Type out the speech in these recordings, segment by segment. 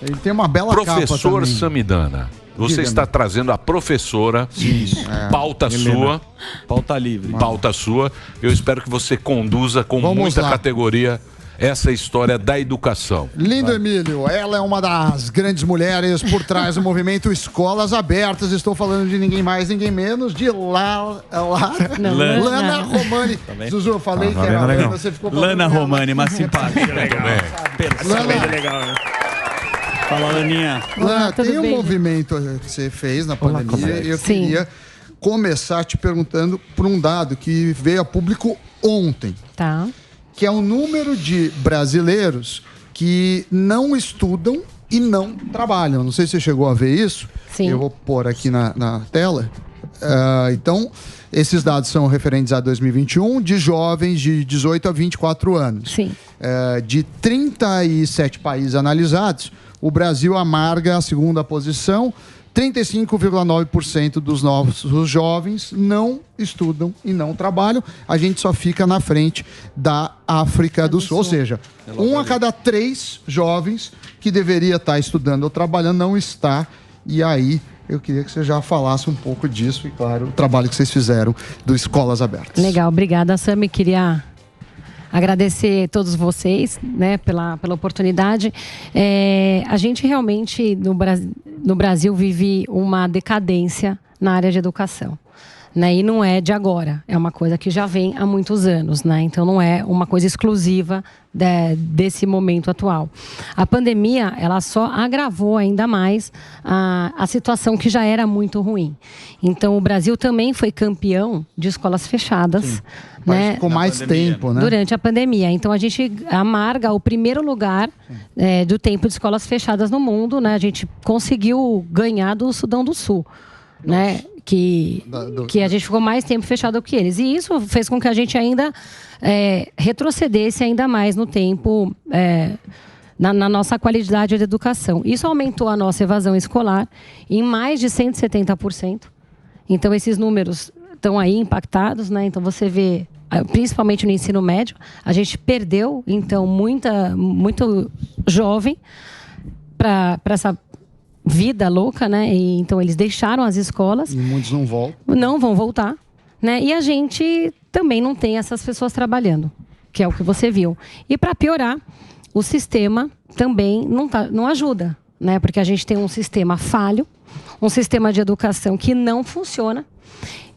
Ele tem uma bela Professor Samidana, você está trazendo a professora, pauta sua. Pauta livre. Pauta sua. Eu espero que você conduza com muita categoria essa história da educação. Lindo, Emílio. Ela é uma das grandes mulheres por trás do movimento Escolas Abertas. Estou falando de ninguém mais, ninguém menos, de Lana Romani. Zuzu, eu falei que era legal. você ficou Lana Romani, uma simpática. Legal. Lana, legal. Fala, Laninha. Lana, tem um movimento que você fez na pandemia e eu queria começar te perguntando por um dado que veio a público ontem. Tá. Que é o número de brasileiros que não estudam e não trabalham. Não sei se você chegou a ver isso. Sim. Eu vou pôr aqui na tela. Então, esses dados são referentes a 2021, de jovens de 18 a 24 anos. Sim. De 37 países analisados, o Brasil amarga a segunda posição. 35,9% dos novos jovens não estudam e não trabalham. A gente só fica na frente da África do Sul. Ou seja, 1 a cada 3 jovens que deveria estar estudando ou trabalhando não está. E aí, eu queria que você já falasse um pouco disso e, claro, o trabalho que vocês fizeram do Escolas Abertas. Legal, obrigada, Sami. Queria agradecer a todos vocês, né, pela oportunidade. A gente realmente, no Brasil, vive uma decadência na área de educação. Né? E não é de agora, é uma coisa que já vem há muitos anos, né? Então não é uma coisa exclusiva desse momento atual. A pandemia, ela só agravou ainda mais a situação que já era muito ruim. Então o Brasil também foi campeão de escolas fechadas, né? Com mais tempo, né? Durante a pandemia. Então a gente amarga o primeiro lugar do tempo de escolas fechadas no mundo, né? A gente conseguiu ganhar do Sudão do Sul, né? Que a gente ficou mais tempo fechado que eles. E isso fez com que a gente ainda retrocedesse ainda mais no tempo, na nossa qualidade de educação. Isso aumentou a nossa evasão escolar em mais de 170%. Então, esses números estão aí impactados, né? Então, você vê, principalmente no ensino médio, a gente perdeu, então, muito jovem para essa vida louca, né? E, então eles deixaram as escolas. E muitos não voltam. Não vão voltar, né? E a gente também não tem essas pessoas trabalhando, que é o que você viu. E para piorar, o sistema também não ajuda, né? Porque a gente tem um sistema falho, um sistema de educação que não funciona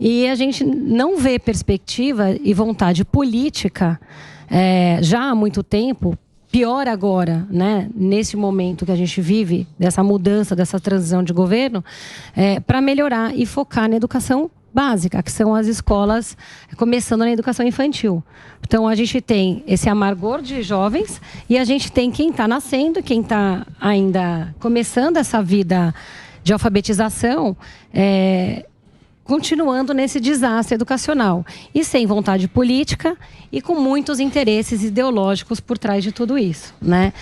e a gente não vê perspectiva e vontade política já há muito tempo. Pior agora, né, nesse momento que a gente vive, dessa mudança, dessa transição de governo, para melhorar e focar na educação básica, que são as escolas, começando na educação infantil. Então, a gente tem esse amargor de jovens e a gente tem quem está nascendo, quem está ainda começando essa vida de alfabetização, continuando nesse desastre educacional e sem vontade política e com muitos interesses ideológicos por trás de tudo isso, né?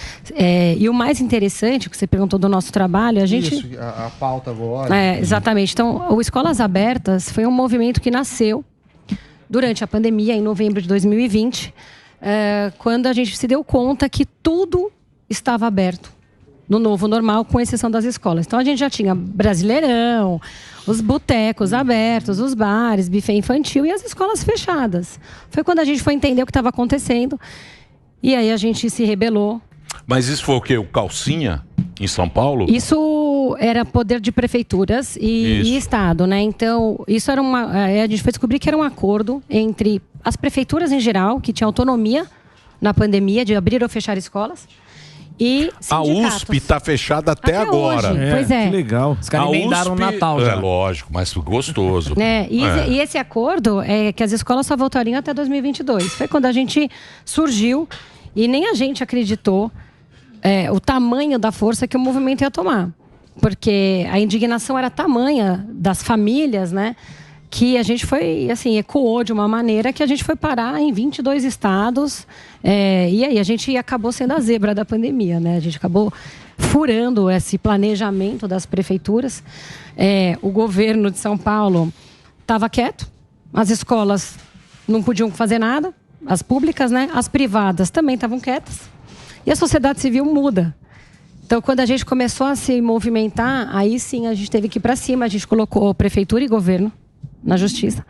E o mais interessante, o que você perguntou do nosso trabalho, a gente... Isso, a pauta agora. Exatamente. Então, o Escolas Abertas foi um movimento que nasceu durante a pandemia, em novembro de 2020, quando a gente se deu conta que tudo estava aberto no novo normal, com exceção das escolas. Então, a gente já tinha Brasileirão, os botecos abertos, os bares, buffet infantil e as escolas fechadas. Foi quando a gente foi entender o que estava acontecendo e aí a gente se rebelou. Mas isso foi o quê? O Calcinha, em São Paulo? Isso era poder de prefeituras e Estado, né? Então, isso era a gente foi descobrir que era um acordo entre as prefeituras em geral, que tinham autonomia na pandemia de abrir ou fechar escolas, e a USP está fechada até agora. Hoje. Pois é. Que legal. Os caras emendaram o Natal já. Lógico, mas gostoso. E esse acordo é que as escolas só voltariam até 2022. Foi quando a gente surgiu e nem a gente acreditou o tamanho da força que o movimento ia tomar. Porque a indignação era tamanha das famílias, né? Que a gente foi, assim, ecoou de uma maneira que a gente foi parar em 22 estados. E aí a gente acabou sendo a zebra da pandemia, né? A gente acabou furando esse planejamento das prefeituras. O governo de São Paulo estava quieto, as escolas não podiam fazer nada, as públicas, né? As privadas também estavam quietas. E a sociedade civil muda. Então, quando a gente começou a se movimentar, aí sim a gente teve que ir para cima. A gente colocou prefeitura e governo na justiça.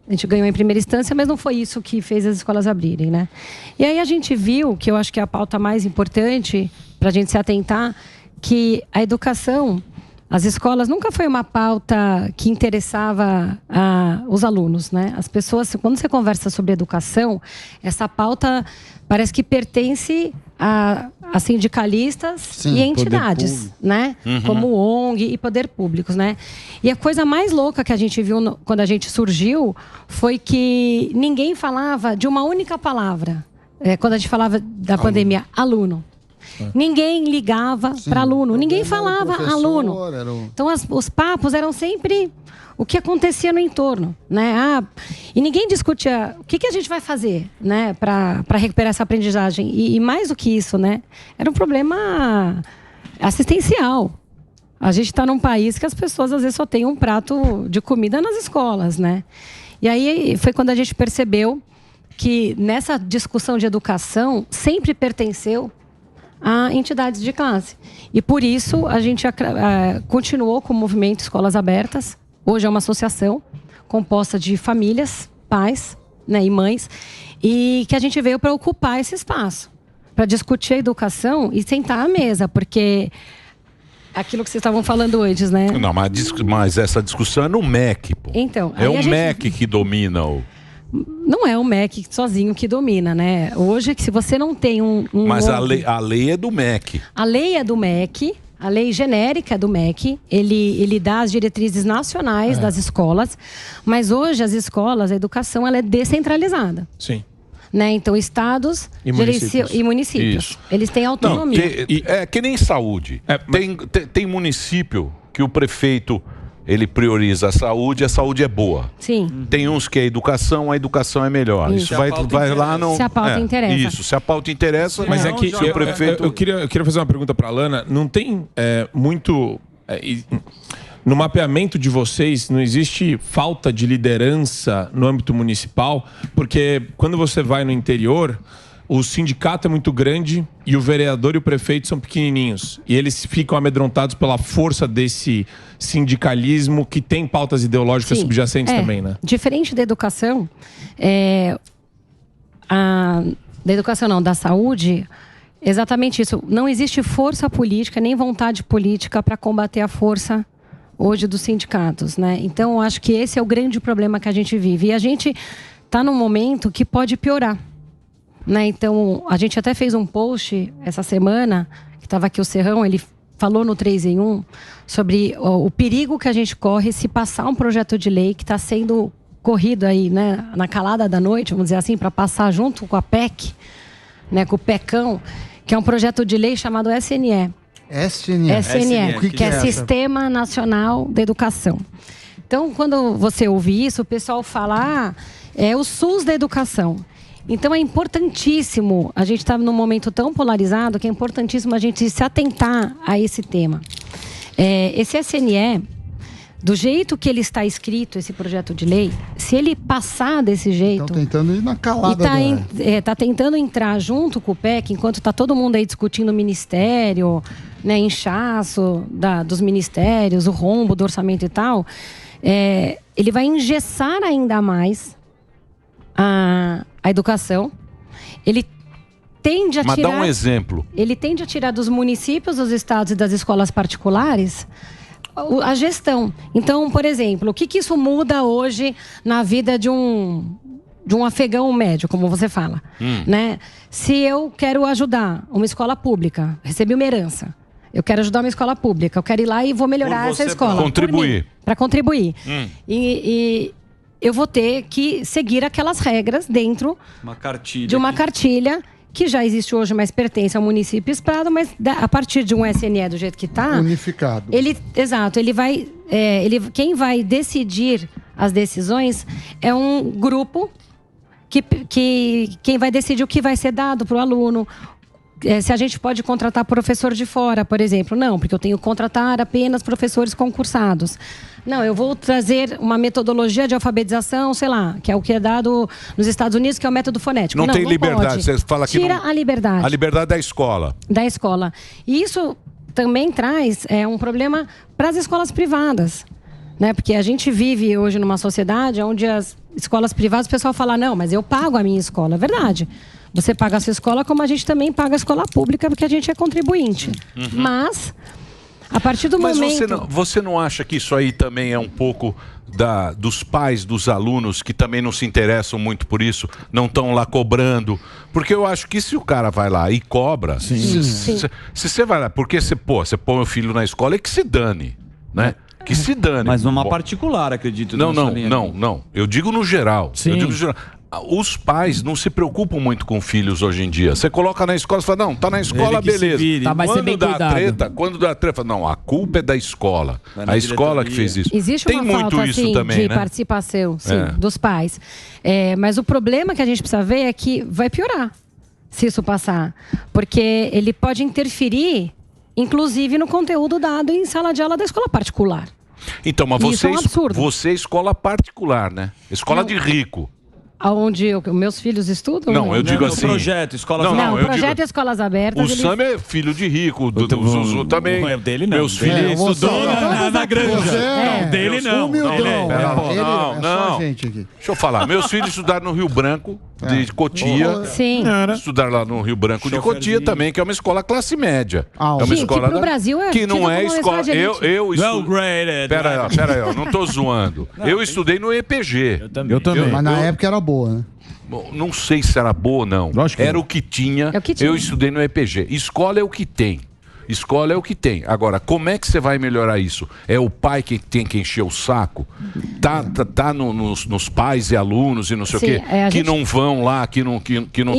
A gente ganhou em primeira instância, mas não foi isso que fez as escolas abrirem, né? E aí a gente viu, que eu acho que é a pauta mais importante para a gente se atentar, que a educação, as escolas, nunca foi uma pauta que interessava os alunos, né? As pessoas, quando você conversa sobre educação, essa pauta parece que pertence a sindicalistas e entidades, né? Como ONG e poder públicos, né? E a coisa mais louca que a gente viu quando a gente surgiu foi que ninguém falava de uma única palavra. Quando a gente falava da pandemia, aluno. Ninguém ligava para aluno, ninguém falava aluno. Então os papos eram sempre o que acontecia no entorno, né? E ninguém discutia o que a gente vai fazer, né, para recuperar essa aprendizagem. E mais do que isso, né, era um problema assistencial. A gente está num país que as pessoas às vezes só têm um prato de comida nas escolas, né? E aí foi quando a gente percebeu que nessa discussão de educação sempre pertenceu a entidades de classe. E por isso a gente continuou com o movimento Escolas Abertas. Hoje é uma associação composta de famílias, pais, né, e mães, e que a gente veio para ocupar esse espaço, para discutir a educação e sentar à mesa, porque aquilo que vocês estavam falando antes, né? Não, mas essa discussão é no MEC, pô. Então, é o MEC que domina o... Não é o MEC sozinho que domina, né? Hoje, se você não tem Mas a lei é do MEC. A lei é do MEC, a lei genérica é do MEC, ele dá as diretrizes nacionais das escolas, mas hoje as escolas, a educação, ela é descentralizada. Sim. Né? Então, estados e municípios. Eles têm autonomia. Não, é que nem saúde. Tem município que o prefeito... ele prioriza a saúde é boa. Sim. Tem uns que a educação é melhor. Isso vai lá no... Se a pauta interessa. Isso, se a pauta interessa... Mas é que o prefeito... eu queria fazer uma pergunta para a Lana. Não tem muito... no mapeamento de vocês, não existe falta de liderança no âmbito municipal? Porque quando você vai no interior... o sindicato é muito grande e o vereador e o prefeito são pequenininhos. E eles ficam amedrontados pela força desse sindicalismo que tem pautas ideológicas subjacentes também, né? Diferente da educação, da saúde, exatamente isso. Não existe força política, nem vontade política para combater a força hoje dos sindicatos, né? Então, eu acho que esse é o grande problema que a gente vive. E a gente está num momento que pode piorar. Né? Então, a gente até fez um post essa semana, que estava aqui o Serrão, ele falou no 3 em 1, sobre o perigo que a gente corre se passar um projeto de lei que está sendo corrido aí, né, na calada da noite, vamos dizer assim, para passar junto com a PEC, né, com o PECão, que é um projeto de lei chamado SNE. SNE, que é Sistema Nacional de Educação. Então, quando você ouve isso, o pessoal fala, é o SUS da educação. Então é importantíssimo, a gente está num momento tão polarizado que é importantíssimo a gente se atentar a esse tema. Esse SNE, do jeito que ele está escrito, esse projeto de lei, se ele passar desse jeito... Estão tentando ir na calada. Está tentando entrar junto com o PEC, enquanto está todo mundo aí discutindo o ministério, né, inchaço dos ministérios, o rombo do orçamento e tal, ele vai engessar ainda mais a educação. Ele tende a tirar... Mas dá um exemplo. Ele tende a tirar dos municípios, dos estados e das escolas particulares a gestão. Então, por exemplo, o que isso muda hoje na vida de um afegão médio, como você fala? Né? Se eu quero ajudar uma escola pública, recebi uma herança, eu quero ajudar uma escola pública, eu quero ir lá e vou melhorar essa escola. Para contribuir. E eu vou ter que seguir aquelas regras dentro de uma cartilha que já existe hoje, mas pertence ao município e estado, mas a partir de um SNE do jeito que está... unificado. Exato, quem vai decidir as decisões é um grupo quem vai decidir o que vai ser dado para o aluno. Se a gente pode contratar professor de fora, por exemplo. Não, porque eu tenho que contratar apenas professores concursados. Não, eu vou trazer uma metodologia de alfabetização, sei lá, que é o que é dado nos Estados Unidos, que é o método fonético. Não tem liberdade, você fala que tira a liberdade. A liberdade da escola. Da escola. E isso também traz um problema para as escolas privadas. Né? Porque a gente vive hoje numa sociedade onde as escolas privadas, o pessoal fala, não, mas eu pago a minha escola. É verdade. Você paga a sua escola como a gente também paga a escola pública, porque a gente é contribuinte. Mas, a partir do momento... Mas você não acha que isso aí também é um pouco dos pais, dos alunos, que também não se interessam muito por isso, não estão lá cobrando? Porque eu acho que se o cara vai lá e cobra, se você vai lá, porque você põe o filho na escola, é que se dane, né? Que se dane. Mas numa particular, acredito. Não. Eu digo no geral. Sim. Eu digo no geral. Os pais não se preocupam muito com filhos hoje em dia. Você coloca na escola e fala, não, tá na escola, beleza. Tá, vai ser bem cuidado. Quando dá treta, não, a culpa é da escola. A escola que fez isso. Existe Tem uma muito falta, isso assim, também, de né? participação dos pais. Mas o problema que a gente precisa ver é que vai piorar se isso passar. Porque ele pode interferir, inclusive, no conteúdo dado em sala de aula da escola particular. Então, mas você é escola particular, né? Escola de rico. Aonde meus filhos estudam? Não, eu digo assim... projeto, escolas abertas. Não, o projeto Escolas Abertas... O Sam é filho de rico, o Zuzu também. Não é dele, não. Meus filhos estudou na granja. Não, dele não. Humildão. Não. Gente aqui. Deixa eu falar. Meus filhos estudaram no Rio Branco, de Cotia. Sim. Estudaram lá no Rio Branco de Cotia também, que é uma escola classe média. É uma escola que pro Brasil é que não é escola... Eu estudei... Pera aí, eu não tô zoando. Eu estudei no EPG. Eu também. Mas na época era boa, né? Bom, não sei se era boa ou não. Era o que tinha. Eu estudei no EPG. Escola é o que tem. Escola é o que tem. Agora, como é que você vai melhorar isso? É o pai que tem que encher o saco? Tá nos pais e alunos e não sei o quê, que não vão lá, que não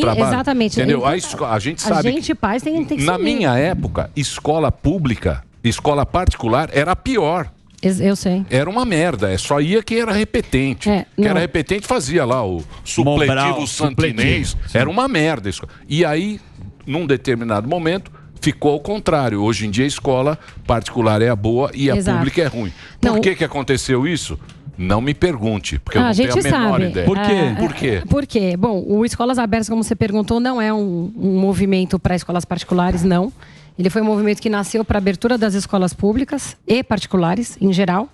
trabalham. Exatamente. Entendeu? A gente sabe. A gente, pais, tem que na minha época, escola pública, escola particular era pior. Eu sei. Era uma merda, só ia quem era repetente. Quem era repetente fazia lá o supletivo santinês. Era uma merda isso. E aí, num determinado momento, ficou ao contrário. Hoje em dia a escola particular é a boa e a pública é ruim. Por que aconteceu isso? Não me pergunte, porque eu não tenho a menor ideia. Por quê? Por quê? Bom, o Escolas Abertas, como você perguntou, não é um movimento para escolas particulares, não. Ele foi um movimento que nasceu para a abertura das escolas públicas e particulares, em geral.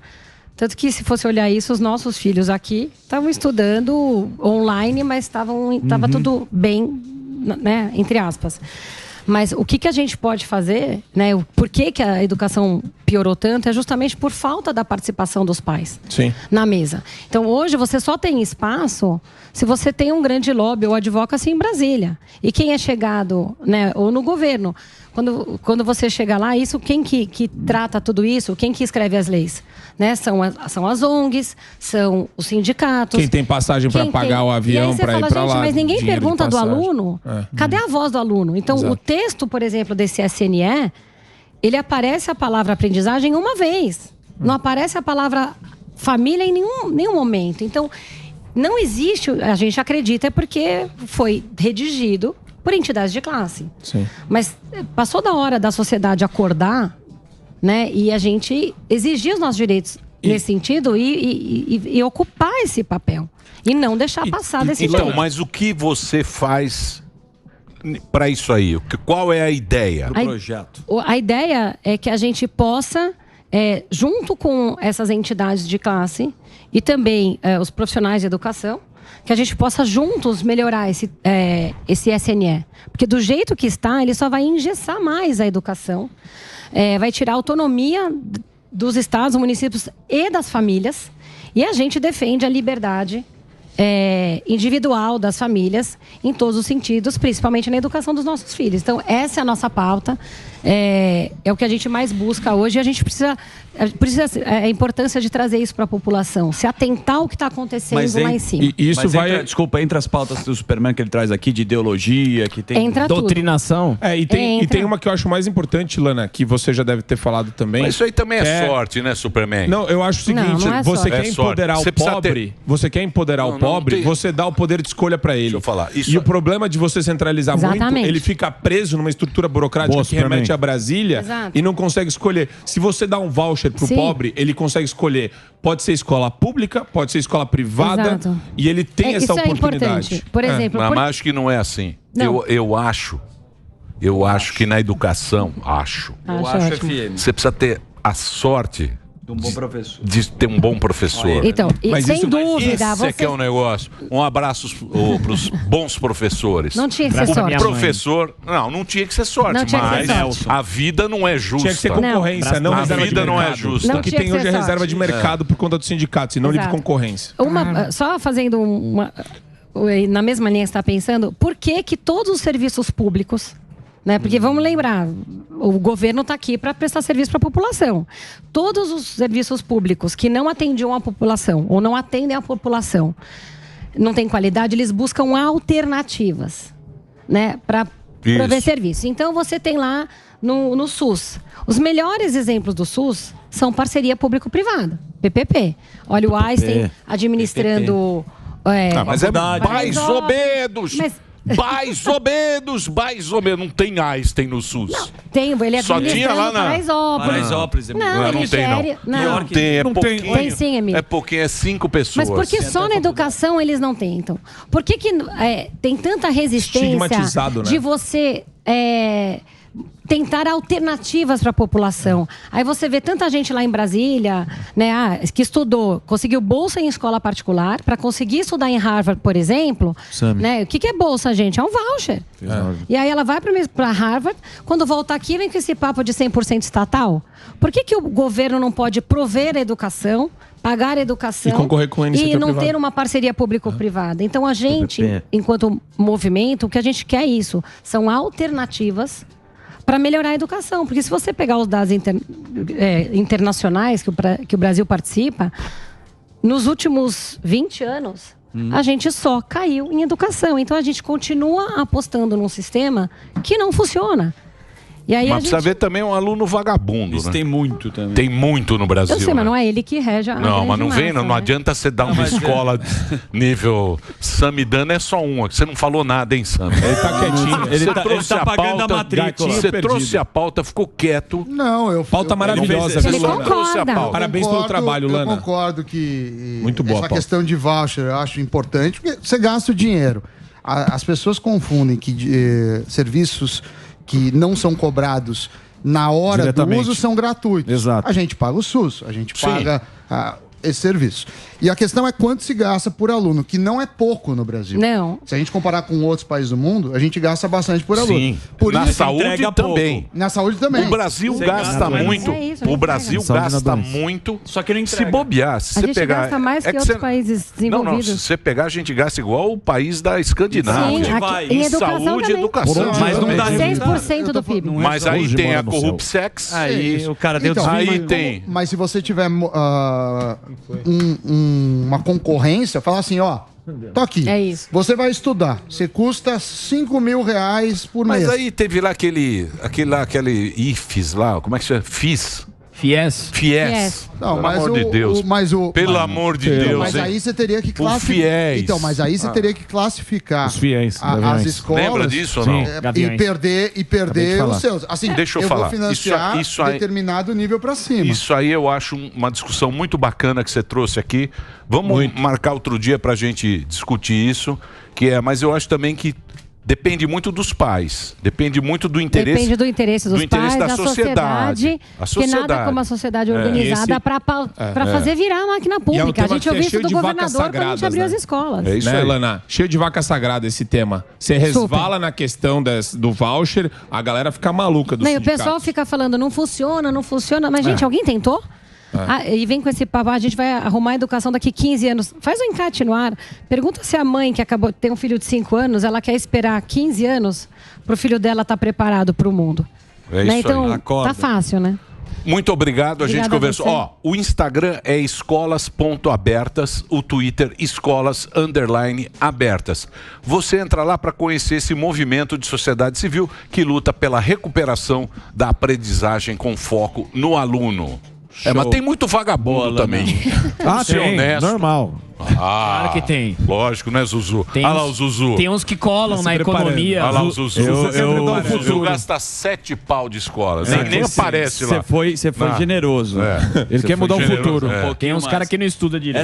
Tanto que, se fosse olhar isso, os nossos filhos aqui estavam estudando online, mas estava tudo bem, né, entre aspas. Mas o que a gente pode fazer, né? Por que a educação piorou tanto é justamente por falta da participação dos pais na mesa. Então, hoje, você só tem espaço se você tem um grande lobby ou advocacy em Brasília. E quem é chegado, né, ou no governo. Quando você chega lá, quem que trata tudo isso? Quem que escreve as leis? Né? São as ONGs, são os sindicatos. Quem tem passagem para pagar o avião para ir para lá. Mas ninguém pergunta do aluno. Cadê a voz do aluno? Então, o texto, por exemplo, desse SNE, ele aparece a palavra aprendizagem uma vez. Não aparece a palavra família em nenhum momento. Então, não existe, a gente acredita, é porque foi redigido por entidades de classe. Sim. Mas passou da hora da sociedade acordar, né? E a gente exigir os nossos direitos nesse sentido e ocupar esse papel. E não deixar passar desse jeito. Então, mas o que você faz para isso aí? Qual é a ideia do projeto? A ideia é que a gente possa, junto com essas entidades de classe e também os profissionais de educação, que a gente possa juntos melhorar esse SNE. Porque do jeito que está, ele só vai engessar mais a educação, vai tirar a autonomia dos estados, municípios e das famílias. E a gente defende a liberdade individual das famílias em todos os sentidos, principalmente na educação dos nossos filhos. Então, essa é a nossa pauta. É o que a gente mais busca hoje e a gente precisa a importância de trazer isso para a população, se atentar ao que está acontecendo lá em cima. Isso vai... Desculpa, entre as pautas do Superman que ele traz aqui, de ideologia, que tem doutrinação. E tem uma que eu acho mais importante, Lana, que você já deve ter falado também. Mas isso aí também é sorte, né, Superman? Não, eu acho o seguinte, você quer empoderar o pobre, você dá o poder de escolha para ele. Deixa eu falar. E o problema de você centralizar muito, ele fica preso numa estrutura burocrática que remete a Brasília e não consegue escolher. Se você dá um voucher pro pobre, ele consegue escolher. Pode ser escola pública, pode ser escola privada. E ele tem essa oportunidade. Por exemplo... Mas acho que não é assim. Eu acho que na educação, Eu acho FM. você precisa ter a sorte um bom professor. De ter um bom professor. Então, mas sem dúvida. Esse que é o negócio. Um abraço para os bons professores. Não tinha que ser sorte. Professor, não tinha que ser sorte, mas a vida não é justa. Tinha que ser concorrência, não a vida não é justa. O que tem hoje é reserva de mercado por conta do sindicato, senão livre concorrência. Só fazendo na mesma linha que você está pensando, por que todos os serviços públicos... Né? Porque vamos lembrar, o governo está aqui para prestar serviço para a população. Todos os serviços públicos que não atendiam a população ou não atendem a população, não tem qualidade, eles buscam alternativas, né? Para prover serviço. Então você tem lá no SUS. Os melhores exemplos do SUS são parceria público-privada, PPP. Olha o Einstein administrando... mas é mais ou menos... Mais ou menos. Não tem Einstein no SUS. Não, tem, ele é só tinha lá na Paraisópolis. Não tem, não. Tem sim, amigo. É pouquinho, é 5 pessoas. Mas por que só na educação eles não tentam? Por que tem tanta resistência de você tentar alternativas para a população? Aí você vê tanta gente lá em Brasília, né, que estudou, conseguiu bolsa em escola particular para conseguir estudar em Harvard, por exemplo. Né? O que é bolsa, gente? É um voucher. E aí ela vai para Harvard, quando volta aqui vem com esse papo de 100% estatal. Por que o governo não pode prover a educação, pagar a educação e concorrer com a e não ter uma parceria público-privada? Então a gente, enquanto movimento, o que a gente quer é isso. São alternativas para melhorar a educação. Porque se você pegar os dados internacionais que o Brasil participa, nos últimos 20 anos, a gente só caiu em educação. Então, a gente continua apostando num sistema que não funciona. E aí mas precisa ver também um aluno vagabundo. Isso, né? Tem muito também. Tem muito no Brasil. Eu sei, mas não é ele que rege a Não, mas não massa, vem, não adianta você dar uma escola nível Samidana, é só um. Você não falou nada, hein, Sam? Ele tá quietinho. Ele tá pagando a matrícula. Você trouxe a pauta, ficou quieto. Não, pauta maravilhosa. Ele concorda. Parabéns pelo trabalho, Lana. Eu concordo que muito boa essa questão de voucher eu acho importante, porque você gasta o dinheiro. As pessoas confundem que serviços que não são cobrados na hora do uso são gratuitos. Exato. A gente paga o SUS, a gente paga esse serviço. E a questão é quanto se gasta por aluno, que não é pouco no Brasil. Não. Se a gente comparar com outros países do mundo, a gente gasta bastante por aluno. Sim. Por na isso, saúde também. Na saúde também. O Brasil gasta muito. O Brasil gasta muito. Só que não entrega. Se bobear, se a você gente pegar, gasta mais que outros países desenvolvidos. Não, se você pegar, a gente gasta igual o país da Escandinávia. Sim, aqui, em saúde e educação. Mas não dá 6% do PIB. Mas aí tem a Corrupsex. Aí o cara deu aí tem. Mas se você tiver uma concorrência, fala assim, ó, tô aqui. É isso. Você vai estudar. Você custa R$5.000 por mês. Mas aí teve lá aquele IFES lá, como é que chama? FIES. Não, pelo amor de Deus. Pelo amor de Deus. Mas aí você teria que classificar. Então, mas aí você teria que classificar os fiéis, as escolas. Lembra disso ou não? E perder os seus. Assim, deixa eu falar. Vou financiar isso aí, determinado nível para cima. Isso aí eu acho uma discussão muito bacana que você trouxe aqui. Vamos marcar outro dia para a gente discutir isso. Mas eu acho também que depende muito dos pais, depende muito do interesse. Depende do interesse dos pais, da sociedade. Que nada como a sociedade organizada para fazer virar a máquina pública. A gente ouviu isso do governador quando a gente abriu as escolas. É isso aí, Lana. Cheio de vaca sagrada esse tema. Você resvala na questão do voucher, a galera fica maluca do sindicato. O pessoal fica falando, não funciona. Mas, gente, alguém tentou? E vem com esse papo, a gente vai arrumar a educação daqui 15 anos. Faz um encarte no ar. Pergunta se a mãe que acabou de ter um filho de 5 anos, ela quer esperar 15 anos para o filho dela estar preparado para o mundo. Isso então, aí. Tá fácil, né? Muito obrigado, a gente conversou. O Instagram é escolas.abertas, o Twitter escolas_abertas. Você entra lá para conhecer esse movimento de sociedade civil que luta pela recuperação da aprendizagem com foco no aluno. Mas tem muito vagabundo também. Tem, honesto. Normal. Claro que tem. Lógico, né, Zuzu? Olha lá o Zuzu. Tem uns que colam na economia. Olha lá o Zuzu. O Zuzu gasta 7 pau de escola. Nem aparece lá. Você foi generoso. Ele quer mudar o futuro. Tem uns caras que não estudam direito.